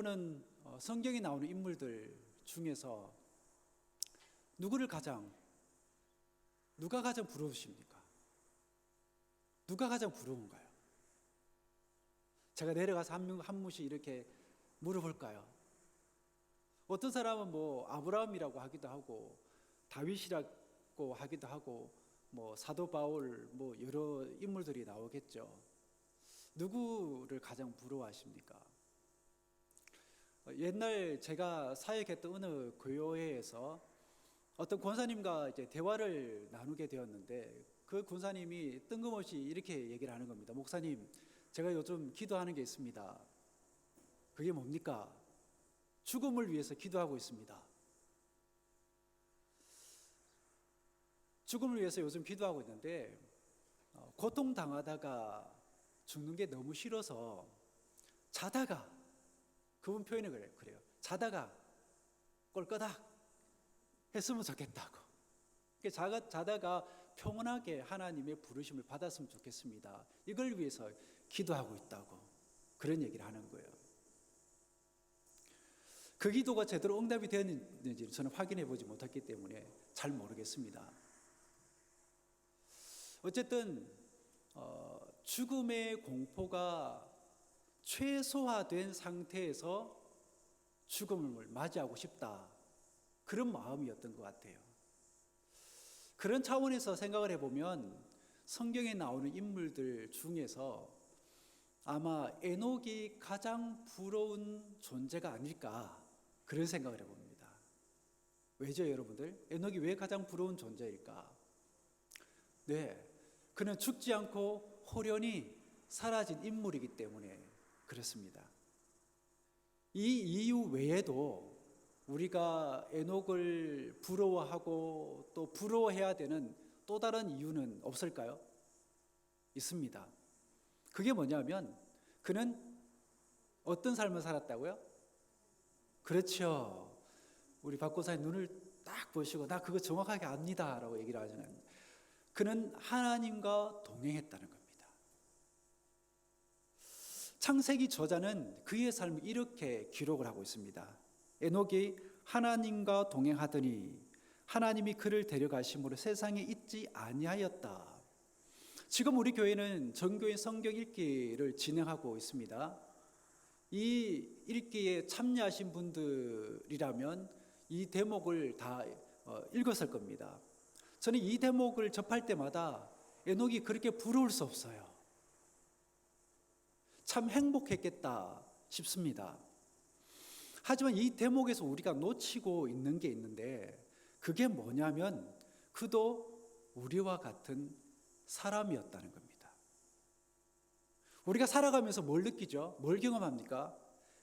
여러분은 성경에 나오는 인물들 중에서 누가 가장 부러우십니까? 누가 가장 부러운가요? 제가 내려가서 한 분씩 이렇게 물어볼까요? 어떤 사람은 아브라함이라고 하기도 하고 다윗이라고 하기도 하고 사도 바울 여러 인물들이 나오겠죠. 누구를 가장 부러워하십니까? 옛날 제가 사역했던 어느 교회에서 어떤 권사님과 이제 대화를 나누게 되었는데 그 권사님이 뜬금없이 이렇게 얘기를 하는 겁니다. 목사님, 제가 요즘 기도하는 게 있습니다. 그게 뭡니까? 죽음을 위해서 기도하고 있습니다. 죽음을 위해서 요즘 기도하고 있는데 고통당하다가 죽는 게 너무 싫어서 자다가, 그분 표현이 그래요. 자다가 꼴까닥 했으면 좋겠다고. 자다가 평온하게 하나님의 부르심을 받았으면 좋겠습니다. 이걸 위해서 기도하고 있다고 그런 얘기를 하는 거예요. 그 기도가 제대로 응답이 되었는지 저는 확인해 보지 못했기 때문에 잘 모르겠습니다. 어쨌든 죽음의 공포가 최소화된 상태에서 죽음을 맞이하고 싶다, 그런 마음이었던 것 같아요. 그런 차원에서 생각을 해보면 성경에 나오는 인물들 중에서 아마 에녹이 가장 부러운 존재가 아닐까, 그런 생각을 해봅니다. 왜죠, 여러분들? 에녹이 왜 가장 부러운 존재일까? 네, 그는 죽지 않고 호련히 사라진 인물이기 때문에 그렇습니다. 이 이유 외에도 우리가 에녹을 부러워하고 또 부러워해야 되는 또 다른 이유는 없을까요? 있습니다. 그게 뭐냐면 그는 어떤 삶을 살았다고요? 그렇죠. 우리 박 고사님 눈을 딱 보시고 나 그거 정확하게 압니다 라고 얘기를 하잖아요. 그는 하나님과 동행했다는 겁니다. 창세기 저자는 그의 삶을 이렇게 기록을 하고 있습니다. 에녹이 하나님과 동행하더니 하나님이 그를 데려가심으로 세상에 있지 아니하였다. 지금 우리 교회는 전교인 성경 읽기를 진행하고 있습니다. 이 읽기에 참여하신 분들이라면 이 대목을 다 읽었을 겁니다. 저는 이 대목을 접할 때마다 에녹이 그렇게 부러울 수 없어요. 참 행복했겠다 싶습니다. 하지만 이 대목에서 우리가 놓치고 있는 게 있는데 그게 뭐냐면 그도 우리와 같은 사람이었다는 겁니다. 우리가 살아가면서 뭘 느끼죠? 뭘 경험합니까?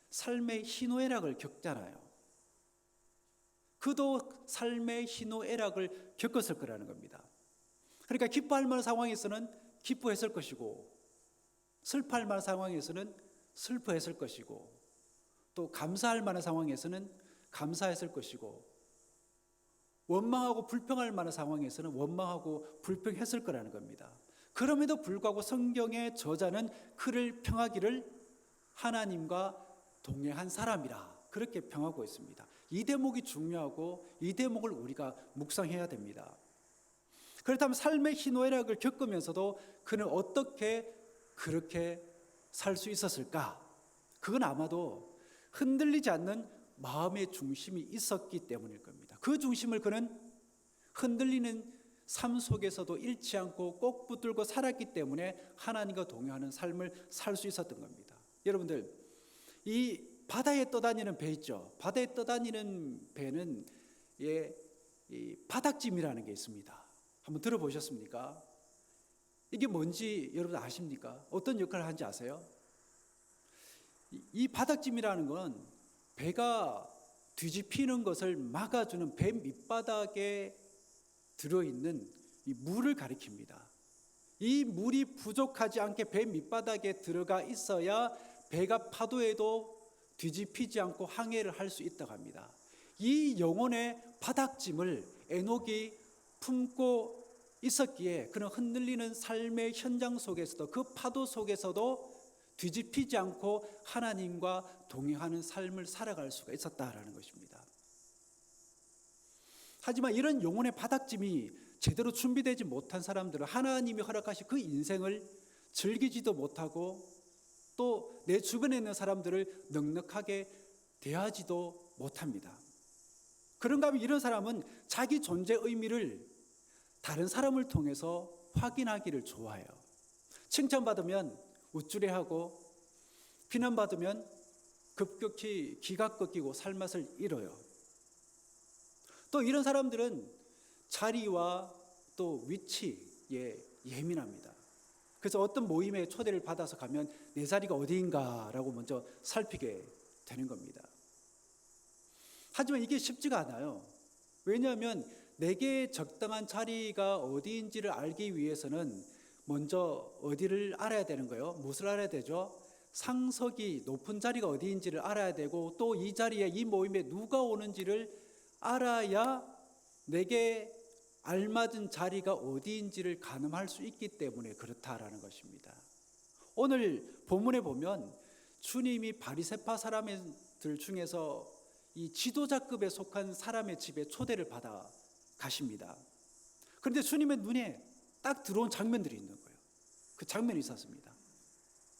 삶의 희노애락을 겪잖아요. 그도 삶의 희노애락을 겪었을 거라는 겁니다. 그러니까 기뻐할 만한 상황에서는 기뻐했을 것이고 슬퍼할 만한 상황에서는 슬퍼했을 것이고 또 감사할 만한 상황에서는 감사했을 것이고 원망하고 불평할 만한 상황에서는 원망하고 불평했을 거라는 겁니다. 그럼에도 불구하고 성경의 저자는 그를 평하기를 하나님과 동행한 사람이라 그렇게 평하고 있습니다. 이 대목이 중요하고 이 대목을 우리가 묵상해야 됩니다. 그렇다면 삶의 희노애락을 겪으면서도 그는 어떻게 그렇게 살 수 있었을까? 그건 아마도 흔들리지 않는 마음의 중심이 있었기 때문일 겁니다. 그 중심을 그는 흔들리는 삶 속에서도 잃지 않고 꼭 붙들고 살았기 때문에 하나님과 동행하는 삶을 살 수 있었던 겁니다. 여러분들, 이 바다에 떠다니는 배 있죠. 바다에 떠다니는 배는 이 바닥짐이라는 게 있습니다. 한번 들어보셨습니까? 이게 뭔지 여러분 아십니까? 어떤 역할을 하는지 아세요? 이 바닥짐이라는 건 배가 뒤집히는 것을 막아주는 배 밑바닥에 들어있는 이 물을 가리킵니다. 이 물이 부족하지 않게 배 밑바닥에 들어가 있어야 배가 파도에도 뒤집히지 않고 항해를 할 수 있다고 합니다. 이 영혼의 바닥짐을 에녹이 품고 있었기에 그는 흔들리는 삶의 현장 속에서도 그 파도 속에서도 뒤집히지 않고 하나님과 동행하는 삶을 살아갈 수가 있었다라는 것입니다. 하지만 이런 영혼의 바닥짐이 제대로 준비되지 못한 사람들은 하나님이 허락하신 그 인생을 즐기지도 못하고 또 내 주변에 있는 사람들을 넉넉하게 대하지도 못합니다. 그런가 하면 이런 사람은 자기 존재의 의미를 다른 사람을 통해서 확인하기를 좋아해요. 칭찬받으면 우쭐해하고 비난받으면 급격히 기가 꺾이고 살맛을 잃어요. 또 이런 사람들은 자리와 또 위치에 예민합니다. 그래서 어떤 모임에 초대를 받아서 가면 내 자리가 어디인가라고 먼저 살피게 되는 겁니다. 하지만 이게 쉽지가 않아요. 왜냐하면 내게 적당한 자리가 어디인지를 알기 위해서는 먼저 어디를 알아야 되는 거예요. 무엇을 알아야 되죠? 상석이 높은 자리가 어디인지를 알아야 되고 또 이 자리에 이 모임에 누가 오는지를 알아야 내게 알맞은 자리가 어디인지를 가늠할 수 있기 때문에 그렇다라는 것입니다. 오늘 본문에 보면 주님이 바리새파 사람들 중에서 이 지도자급에 속한 사람의 집에 초대를 받아 가십니다. 그런데 주님의 눈에 딱 들어온 장면들이 있는 거예요. 그 장면이 있었습니다.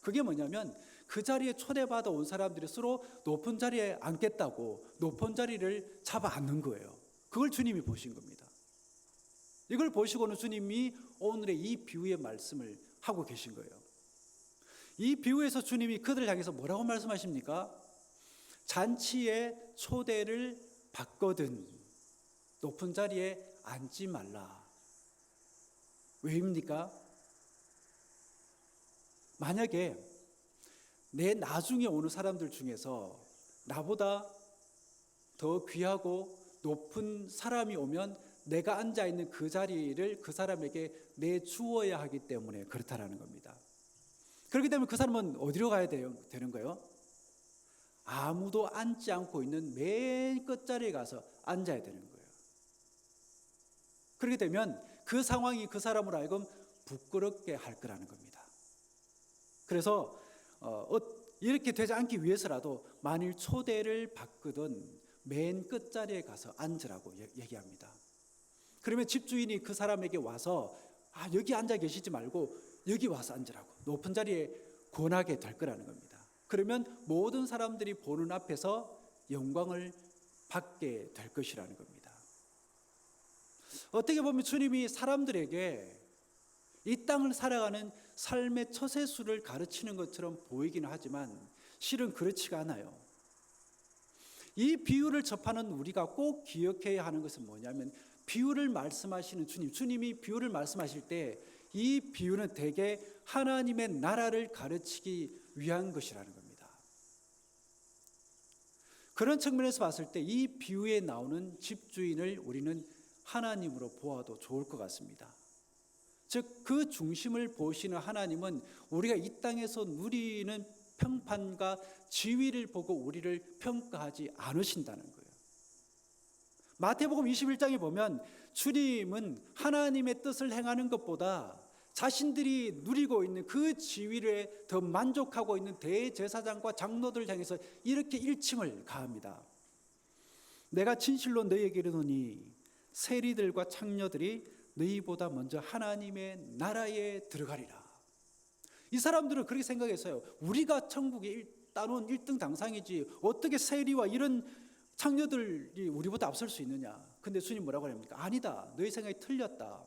그게 뭐냐면 그 자리에 초대받아 온 사람들이 서로 높은 자리에 앉겠다고 높은 자리를 잡아 앉는 거예요. 그걸 주님이 보신 겁니다. 이걸 보시고는 주님이 오늘의 이 비유의 말씀을 하고 계신 거예요. 이 비유에서 주님이 그들을 향해서 뭐라고 말씀하십니까? 잔치에 초대를 받거든 높은 자리에 앉지 말라. 왜입니까? 만약에 내 나중에 오는 사람들 중에서 나보다 더 귀하고 높은 사람이 오면 내가 앉아있는 그 자리를 그 사람에게 내주어야 하기 때문에 그렇다라는 겁니다. 그렇기 때문에 그 사람은 어디로 가야 되는 거예요? 아무도 앉지 않고 있는 맨 끝자리에 가서 앉아야 되는 거예요. 그렇게 되면 그 상황이 그 사람으로 하여금 부끄럽게 할 거라는 겁니다. 그래서 이렇게 되지 않기 위해서라도 만일 초대를 받거든 맨 끝자리에 가서 앉으라고 얘기합니다. 그러면 집주인이 그 사람에게 와서 여기 앉아 계시지 말고 여기 와서 앉으라고 높은 자리에 권하게 될 거라는 겁니다. 그러면 모든 사람들이 보는 앞에서 영광을 받게 될 것이라는 겁니다. 어떻게 보면 주님이 사람들에게 이 땅을 살아가는 삶의 처세술을 가르치는 것처럼 보이기는 하지만 실은 그렇지가 않아요. 이 비유를 접하는 우리가 꼭 기억해야 하는 것은 뭐냐면 비유를 말씀하시는 주님이 비유를 말씀하실 때 이 비유는 대개 하나님의 나라를 가르치기 위한 것이라는 겁니다. 그런 측면에서 봤을 때 이 비유에 나오는 집주인을 우리는 하나님으로 보아도 좋을 것 같습니다. 즉 그 중심을 보시는 하나님은 우리가 이 땅에서 누리는 평판과 지위를 보고 우리를 평가하지 않으신다는 거예요. 마태복음 21장에 보면 주님은 하나님의 뜻을 행하는 것보다 자신들이 누리고 있는 그 지위에 더 만족하고 있는 대제사장과 장로들 향해서 이렇게 일침을 가합니다. 내가 진실로 너희에게 이르노니 세리들과 창녀들이 너희보다 먼저 하나님의 나라에 들어가리라. 이 사람들은 그렇게 생각했어요. 우리가 천국에 따놓은 1등 당상이지 어떻게 세리와 이런 창녀들이 우리보다 앞설 수 있느냐. 근데 주님 뭐라고 합니까? 아니다. 너희 생각이 틀렸다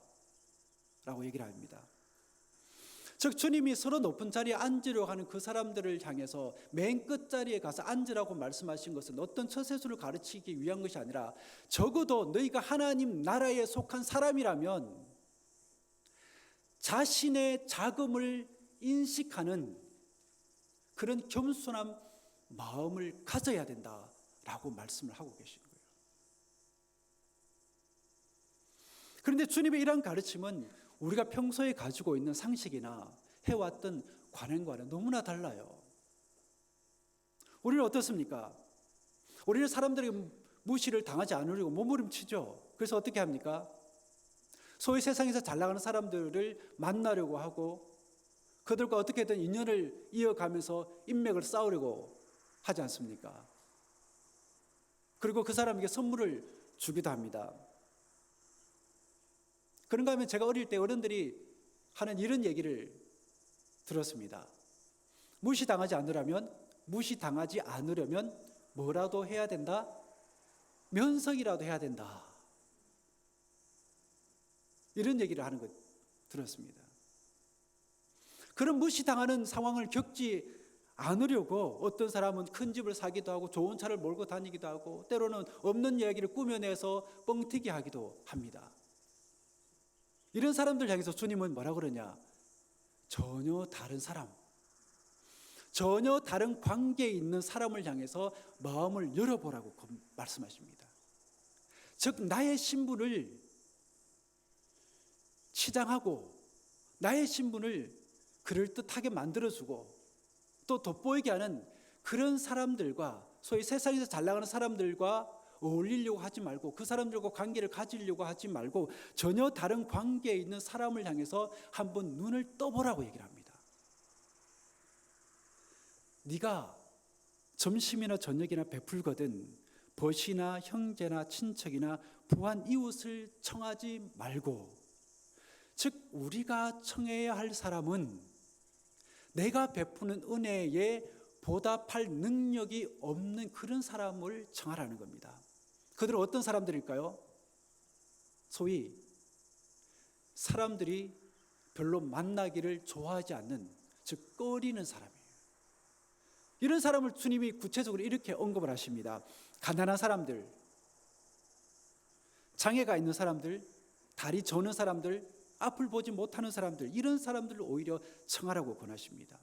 라고 얘기를 합니다. 즉 주님이 서로 높은 자리에 앉으려고 하는 그 사람들을 향해서 맨 끝자리에 가서 앉으라고 말씀하신 것은 어떤 처세술을 가르치기 위한 것이 아니라 적어도 너희가 하나님 나라에 속한 사람이라면 자신의 자금을 인식하는 그런 겸손한 마음을 가져야 된다라고 말씀을 하고 계신 거예요. 그런데 주님의 이러한 가르침은 우리가 평소에 가지고 있는 상식이나 해왔던 관행과는 너무나 달라요. 우리는 어떻습니까? 우리는 사람들에게 무시를 당하지 않으려고 몸부림치죠. 그래서 어떻게 합니까? 소위 세상에서 잘 나가는 사람들을 만나려고 하고 그들과 어떻게든 인연을 이어가면서 인맥을 쌓으려고 하지 않습니까? 그리고 그 사람에게 선물을 주기도 합니다. 그런가 하면 제가 어릴 때 어른들이 하는 이런 얘기를 들었습니다. 무시당하지 않으려면 뭐라도 해야 된다? 면석이라도 해야 된다. 이런 얘기를 하는 것 들었습니다. 그런 무시당하는 상황을 겪지 않으려고 어떤 사람은 큰 집을 사기도 하고 좋은 차를 몰고 다니기도 하고 때로는 없는 이야기를 꾸며내서 뻥튀기 하기도 합니다. 이런 사람들 향해서 주님은 뭐라 그러냐? 전혀 다른 사람, 전혀 다른 관계에 있는 사람을 향해서 마음을 열어보라고 말씀하십니다. 즉 나의 신분을 치장하고 나의 신분을 그럴듯하게 만들어주고 또 돋보이게 하는 그런 사람들과, 소위 세상에서 잘 나가는 사람들과 어울리려고 하지 말고, 그 사람들과 관계를 가지려고 하지 말고 전혀 다른 관계에 있는 사람을 향해서 한번 눈을 떠보라고 얘기를 합니다. 네가 점심이나 저녁이나 베풀거든 벗이나 형제나 친척이나 부한 이웃을 청하지 말고, 즉 우리가 청해야 할 사람은 내가 베푸는 은혜에 보답할 능력이 없는 그런 사람을 청하라는 겁니다. 그들은 어떤 사람들일까요? 소위 사람들이 별로 만나기를 좋아하지 않는, 즉 꺼리는 사람이에요. 이런 사람을 주님이 구체적으로 이렇게 언급을 하십니다. 가난한 사람들, 장애가 있는 사람들, 다리 저는 사람들, 앞을 보지 못하는 사람들, 이런 사람들을 오히려 청하라고 권하십니다.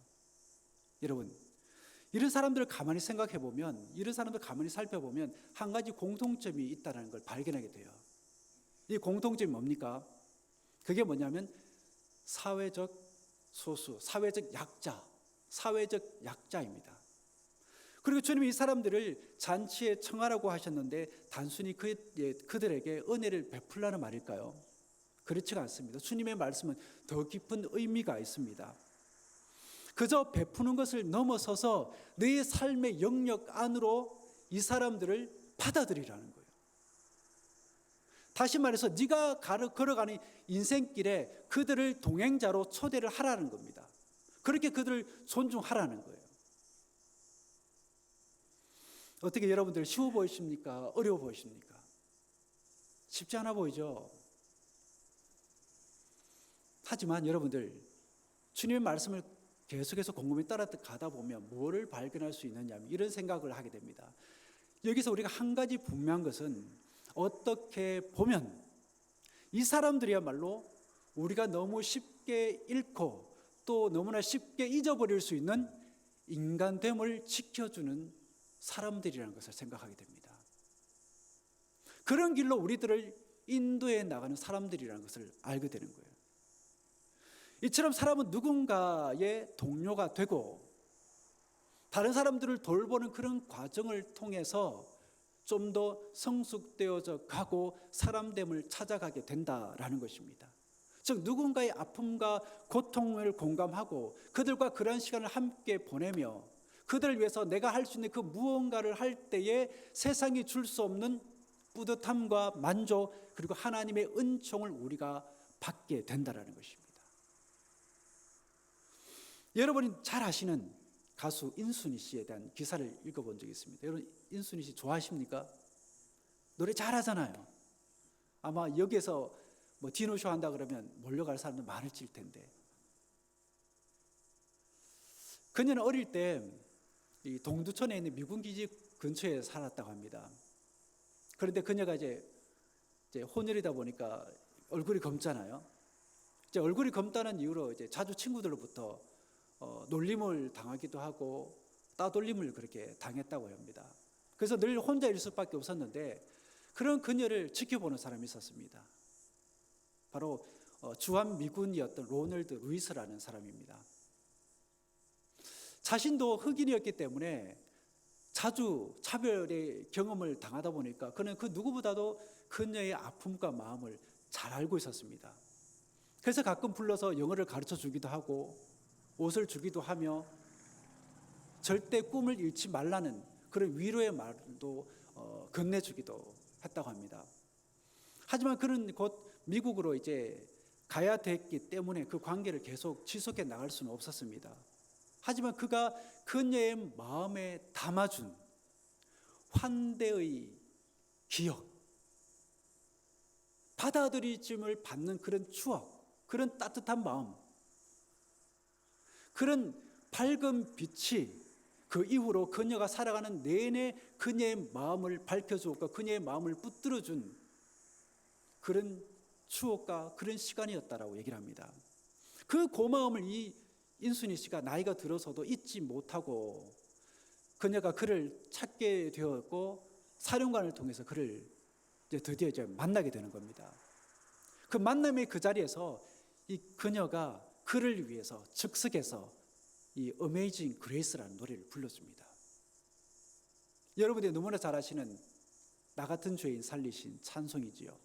여러분, 이런 사람들을 가만히 생각해 보면, 이런 사람들 가만히 살펴보면 한 가지 공통점이 있다는 걸 발견하게 돼요. 이 공통점이 뭡니까? 그게 뭐냐면 사회적 소수, 사회적 약자입니다. 그리고 주님이 이 사람들을 잔치에 청하라고 하셨는데 단순히 그들에게 은혜를 베풀라는 말일까요? 그렇지가 않습니다. 주님의 말씀은 더 깊은 의미가 있습니다. 그저 베푸는 것을 넘어서서 너의 삶의 영역 안으로 이 사람들을 받아들이라는 거예요. 다시 말해서 네가 걸어가는 인생길에 그들을 동행자로 초대를 하라는 겁니다. 그렇게 그들을 존중하라는 거예요. 어떻게 여러분들 쉬워 보이십니까? 어려워 보이십니까? 쉽지 않아 보이죠? 하지만 여러분들 주님의 말씀을 계속해서 곰곰이 따라가다 보면 뭐를 발견할 수 있느냐, 이런 생각을 하게 됩니다. 여기서 우리가 한 가지 분명한 것은 어떻게 보면 이 사람들이야말로 우리가 너무 쉽게 잃고 또 너무나 쉽게 잊어버릴 수 있는 인간됨을 지켜주는 사람들이라는 것을 생각하게 됩니다. 그런 길로 우리들을 인도해 나가는 사람들이라는 것을 알게 되는 거예요. 이처럼 사람은 누군가의 동료가 되고 다른 사람들을 돌보는 그런 과정을 통해서 좀 더 성숙되어져 가고 사람됨을 찾아가게 된다라는 것입니다. 즉 누군가의 아픔과 고통을 공감하고 그들과 그런 시간을 함께 보내며 그들을 위해서 내가 할 수 있는 그 무언가를 할 때에 세상이 줄 수 없는 뿌듯함과 만족, 그리고 하나님의 은총을 우리가 받게 된다라는 것입니다. 여러분이 잘 아시는 가수 인순이 씨에 대한 기사를 읽어본 적이 있습니다. 여러분 인순이 씨 좋아하십니까? 노래 잘하잖아요. 아마 여기에서 뭐 디노쇼 한다 그러면 몰려갈 사람들 많을질 텐데, 그녀는 어릴 때 이 동두천에 있는 미군 기지 근처에 살았다고 합니다. 그런데 그녀가 이제 혼혈이다 보니까 얼굴이 검잖아요. 이제 얼굴이 검다는 이유로 이제 자주 친구들로부터 놀림을 당하기도 하고 따돌림을 그렇게 당했다고 합니다. 그래서 늘 혼자일 수밖에 없었는데 그런 그녀를 지켜보는 사람이 있었습니다. 바로 주한 미군이었던 로널드 루이스라는 사람입니다. 자신도 흑인이었기 때문에 자주 차별의 경험을 당하다 보니까 그는 그 누구보다도 그녀의 아픔과 마음을 잘 알고 있었습니다. 그래서 가끔 불러서 영어를 가르쳐 주기도 하고 옷을 주기도 하며 절대 꿈을 잃지 말라는 그런 위로의 말도 건네주기도 했다고 합니다. 하지만 그는 곧 미국으로 이제 가야 됐기 때문에 그 관계를 계속 지속해 나갈 수는 없었습니다. 하지만 그가 그녀의 마음에 담아준 환대의 기억, 받아들이심을 받는 그런 추억, 그런 따뜻한 마음, 그런 밝은 빛이 그 이후로 그녀가 살아가는 내내 그녀의 마음을 밝혀주었고 그녀의 마음을 붙들어준 그런 추억과 그런 시간이었다라고 얘기를 합니다. 그 고마움을 이 인순이 씨가 나이가 들어서도 잊지 못하고 그녀가 그를 찾게 되었고 사령관을 통해서 그를 드디어 만나게 되는 겁니다. 그 만남의 그 자리에서 이 그녀가 그를 위해서 즉석에서 이 어메이징 그레이스라는 노래를 불러줍니다. 여러분들이 너무나 잘 아시는 나 같은 죄인 살리신 찬송이지요.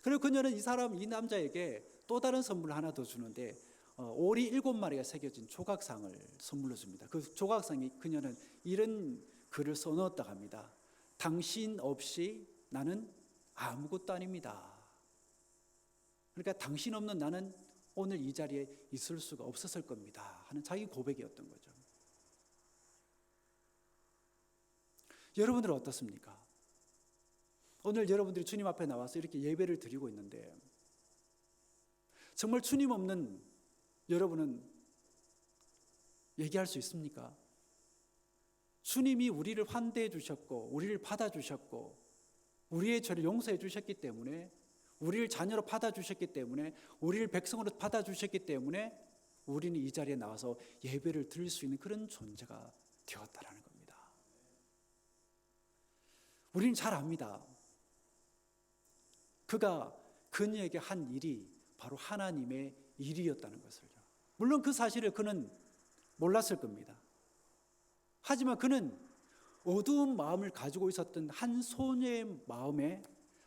그리고 그녀는 이 남자에게 또 다른 선물을 하나 더 주는데 오리 7마리가 새겨진 조각상을 선물로 줍니다. 그 조각상에 그녀는 이런 글을 써넣었다고 합니다. 당신 없이 나는 아무것도 아닙니다. 그러니까 당신 없는 나는 오늘 이 자리에 있을 수가 없었을 겁니다 하는 자기 고백이었던 거죠. 여러분들은 어떻습니까? 오늘 여러분들이 주님 앞에 나와서 이렇게 예배를 드리고 있는데 정말 주님 없는 여러분은 얘기할 수 있습니까? 주님이 우리를 환대해 주셨고 우리를 받아주셨고 우리의 죄를 용서해 주셨기 때문에 우리를 자녀로 받아주셨기 때문에 우리를 백성으로 받아주셨기 때문에 우리는 이 자리에 나와서 예배를 드릴 수 있는 그런 존재가 되었다라는 겁니다. 우리는 잘 압니다. 그가 그녀에게 한 일이 바로 하나님의 일이었다는 것을. 물론 그 사실을 그는 몰랐을 겁니다. 하지만 그는 어두운 마음을 가지고 있었던 한 소녀의 마음에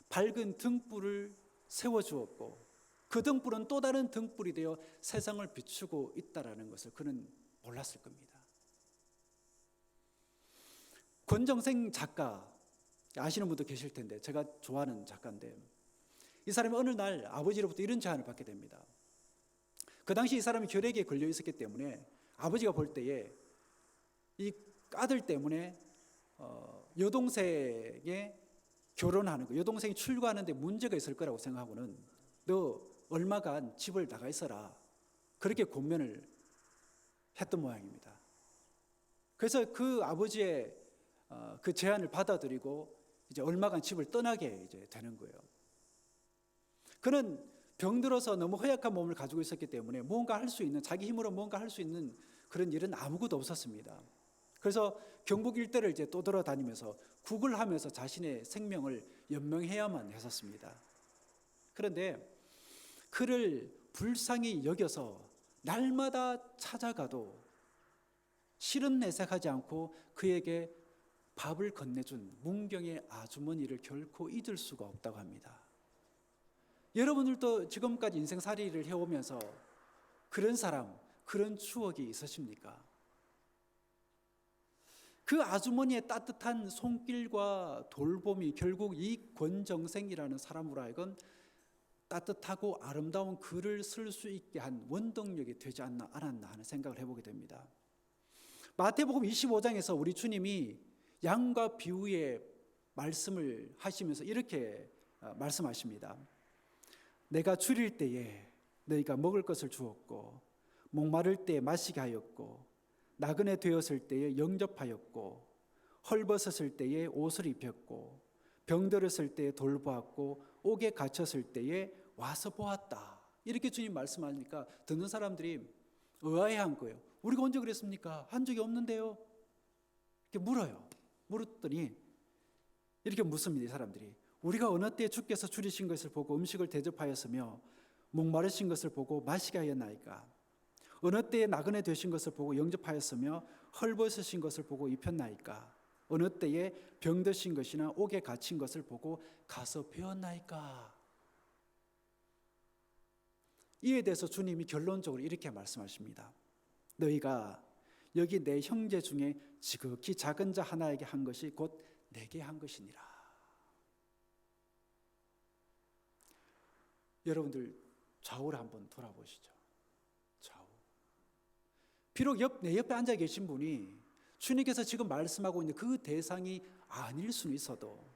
밝은 등불을 세워주었고 그 등불은 또 다른 등불이 되어 세상을 비추고 있다는 것을 그는 몰랐을 겁니다. 권정생 작가 아시는 분도 계실 텐데 제가 좋아하는 작가인데 이 사람이 어느 날 아버지로부터 이런 제안을 받게 됩니다. 그 당시 이 사람이 결핵에 걸려 있었기 때문에 아버지가 볼 때에 이 아들 때문에 여동생에 결혼하는 거, 여동생이 출가하는데 문제가 있을 거라고 생각하고는 너 얼마간 집을 나가 있어라 그렇게 권면을 했던 모양입니다. 그래서 그 아버지의 그 제안을 받아들이고 이제 얼마간 집을 떠나게 이제 되는 거예요. 그는 병들어서 너무 허약한 몸을 가지고 있었기 때문에 뭔가 할 수 있는 자기 힘으로 뭔가 할 수 있는 그런 일은 아무것도 없었습니다. 그래서 경북 일대를 이제 떠돌아다니면서 구걸하면서 자신의 생명을 연명해야만 했었습니다. 그런데 그를 불쌍히 여겨서 날마다 찾아가도 싫은 내색하지 않고 그에게 밥을 건네준 문경의 아주머니를 결코 잊을 수가 없다고 합니다. 여러분들도 지금까지 인생살이를 해오면서 그런 사람, 그런 추억이 있으십니까? 그 아주머니의 따뜻한 손길과 돌봄이 결국 이 권정생이라는 사람으로 하여금 따뜻하고 아름다운 글을 쓸 수 있게 한 원동력이 되지 않았나 하는 생각을 해보게 됩니다. 마태복음 25장에서 우리 주님이 양과 비유의 말씀을 하시면서 이렇게 말씀하십니다. 내가 줄일 때에 너희가 먹을 것을 주었고 목마를 때에 마시게 하였고 나그네 되었을 때에 영접하였고 헐벗었을 때에 옷을 입혔고 병들었을 때에 돌보았고 옥에 갇혔을 때에 와서 보았다. 이렇게 주님 말씀하니까 듣는 사람들이 의아해한 거예요. 우리가 언제 그랬습니까? 한 적이 없는데요. 이렇게 물어요. 물었더니 이렇게 묻습니다. 이 사람들이. 우리가 어느 때 주께서 줄이신 것을 보고 음식을 대접하였으며 목마르신 것을 보고 마시게 하였나이까? 어느 때에 나그네 되신 것을 보고 영접하였으며 헐벗으신 것을 보고 입혔나이까? 어느 때에 병드신 것이나 옥에 갇힌 것을 보고 가서 배웠나이까? 이에 대해서 주님이 결론적으로 이렇게 말씀하십니다. 너희가 여기 내 형제 중에 지극히 작은 자 하나에게 한 것이 곧 내게 한 것이니라. 여러분들 좌우를 한번 돌아보시죠. 좌우. 비록 내 옆에 앉아 계신 분이 주님께서 지금 말씀하고 있는 그 대상이 아닐 수는 있어도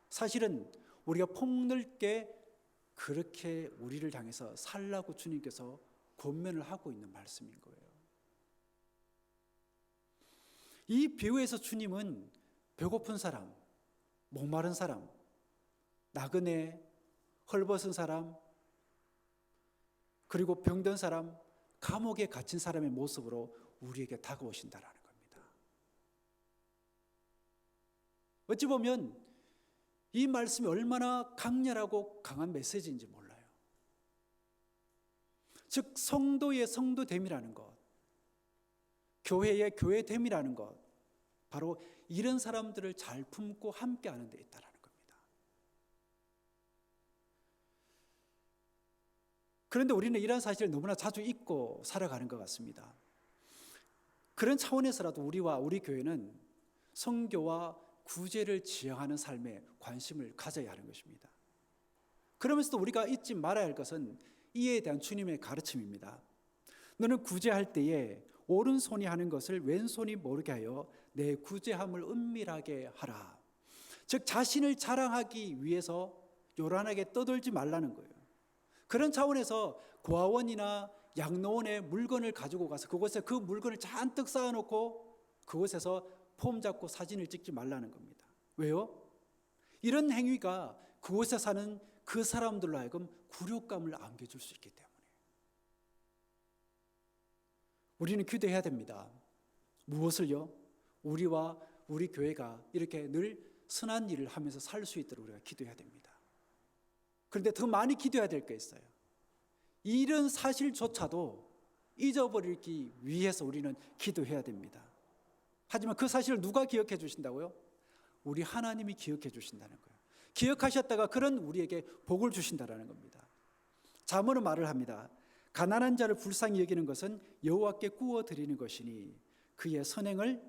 사실은 우리가 폭넓게 그렇게 우리를 향해서 살라고 주님께서 권면을 하고 있는 말씀인 거예요. 이 비유에서 주님은 배고픈 사람, 목마른 사람, 나그네, 헐벗은 사람, 그리고 병든 사람, 감옥에 갇힌 사람의 모습으로 우리에게 다가오신다라는 겁니다. 어찌 보면 이 말씀이 얼마나 강렬하고 강한 메시지인지 몰라요. 즉 성도의 성도됨이라는 것, 교회의 교회됨이라는 것, 바로 이런 사람들을 잘 품고 함께하는 데 있다라는 겁니다. 그런데 우리는 이런 사실을 너무나 자주 잊고 살아가는 것 같습니다. 그런 차원에서라도 우리 교회는 성교와 구제를 지향하는 삶에 관심을 가져야 하는 것입니다. 그러면서도 우리가 잊지 말아야 할 것은 이에 대한 주님의 가르침입니다. 너는 구제할 때에 오른손이 하는 것을 왼손이 모르게 하여 내 구제함을 은밀하게 하라. 즉 자신을 자랑하기 위해서 요란하게 떠들지 말라는 거예요. 그런 차원에서 고아원이나 양로원에 물건을 가지고 가서 그곳에 그 물건을 잔뜩 쌓아놓고 그곳에서 폼 잡고 사진을 찍지 말라는 겁니다. 왜요? 이런 행위가 그곳에 사는 그 사람들로 하여금 굴욕감을 안겨줄 수 있기 때문에 우리는 기도해야 됩니다. 무엇을요? 우리와 우리 교회가 이렇게 늘 선한 일을 하면서 살 수 있도록 우리가 기도해야 됩니다. 그런데 더 많이 기도해야 될 게 있어요. 이런 사실조차도 잊어버리기 위해서 우리는 기도해야 됩니다. 하지만 그 사실을 누가 기억해 주신다고요? 우리 하나님이 기억해 주신다는 거예요. 기억하셨다가 그런 우리에게 복을 주신다는 겁니다. 잠언은 말을 합니다. 가난한 자를 불쌍히 여기는 것은 여호와께 구워 드리는 것이니 그의 선행을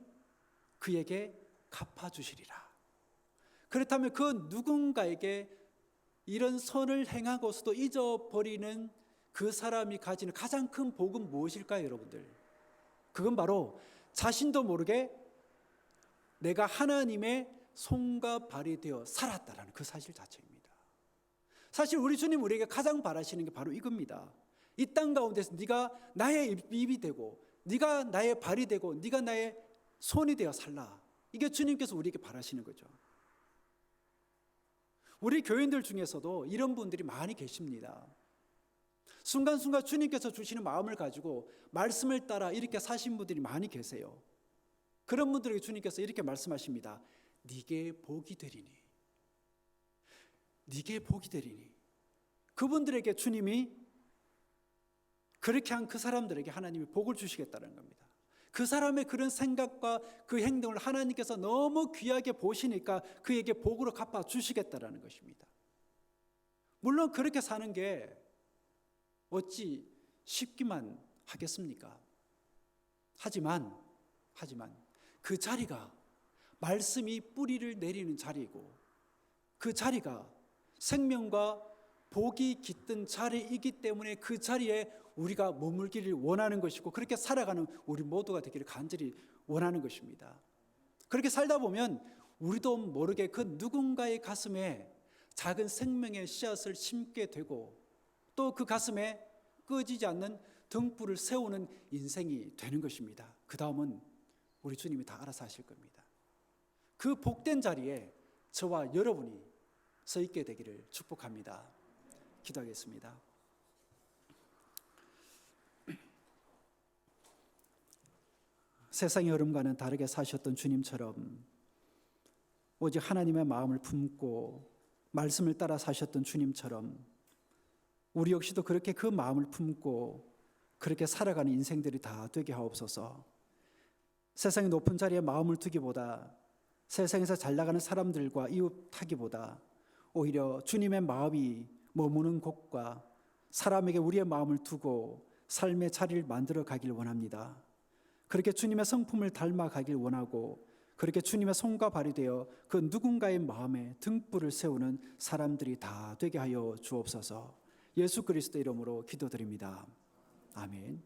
그에게 갚아주시리라. 그렇다면 그 누군가에게 이런 선을 행하고서도 잊어버리는 그 사람이 가지는 가장 큰 복은 무엇일까요, 여러분들? 그건 바로 자신도 모르게 내가 하나님의 손과 발이 되어 살았다라는 그 사실 자체입니다. 사실 우리 주님 우리에게 가장 바라시는 게 바로 이겁니다. 이 땅 가운데서 네가 나의 입이 되고 네가 나의 발이 되고 네가 나의 손이 되어 살라. 이게 주님께서 우리에게 바라시는 거죠. 우리 교인들 중에서도 이런 분들이 많이 계십니다. 순간순간 주님께서 주시는 마음을 가지고 말씀을 따라 이렇게 사신 분들이 많이 계세요. 그런 분들에게 주님께서 이렇게 말씀하십니다. 네게 복이 되리니. 네게 복이 되리니. 그분들에게 주님이 그렇게 한 그 사람들에게 하나님이 복을 주시겠다는 겁니다. 그 사람의 그런 생각과 그 행동을 하나님께서 너무 귀하게 보시니까 그에게 복으로 갚아 주시겠다는 것입니다. 물론 그렇게 사는 게 어찌 쉽기만 하겠습니까? 하지만 그 자리가 말씀이 뿌리를 내리는 자리이고 그 자리가 생명과 복이 깃든 자리이기 때문에 그 자리에 우리가 머물기를 원하는 것이고 그렇게 살아가는 우리 모두가 되기를 간절히 원하는 것입니다. 그렇게 살다 보면 우리도 모르게 그 누군가의 가슴에 작은 생명의 씨앗을 심게 되고 또 그 가슴에 꺼지지 않는 등불을 세우는 인생이 되는 것입니다. 그 다음은 우리 주님이 다 알아서 하실 겁니다. 그 복된 자리에 저와 여러분이 서 있게 되기를 축복합니다. 기도하겠습니다. 세상의 흐름과는 다르게 사셨던 주님처럼 오직 하나님의 마음을 품고 말씀을 따라 사셨던 주님처럼 우리 역시도 그렇게 그 마음을 품고 그렇게 살아가는 인생들이 다 되게 하옵소서. 세상의 높은 자리에 마음을 두기보다 세상에서 잘 나가는 사람들과 이웃하기보다 오히려 주님의 마음이 머무는 곳과 사람에게 우리의 마음을 두고 삶의 자리를 만들어 가길 원합니다. 그렇게 주님의 성품을 닮아가길 원하고 그렇게 주님의 손과 발이 되어 그 누군가의 마음에 등불을 세우는 사람들이 다 되게 하여 주옵소서. 예수 그리스도 이름으로 기도드립니다. 아멘.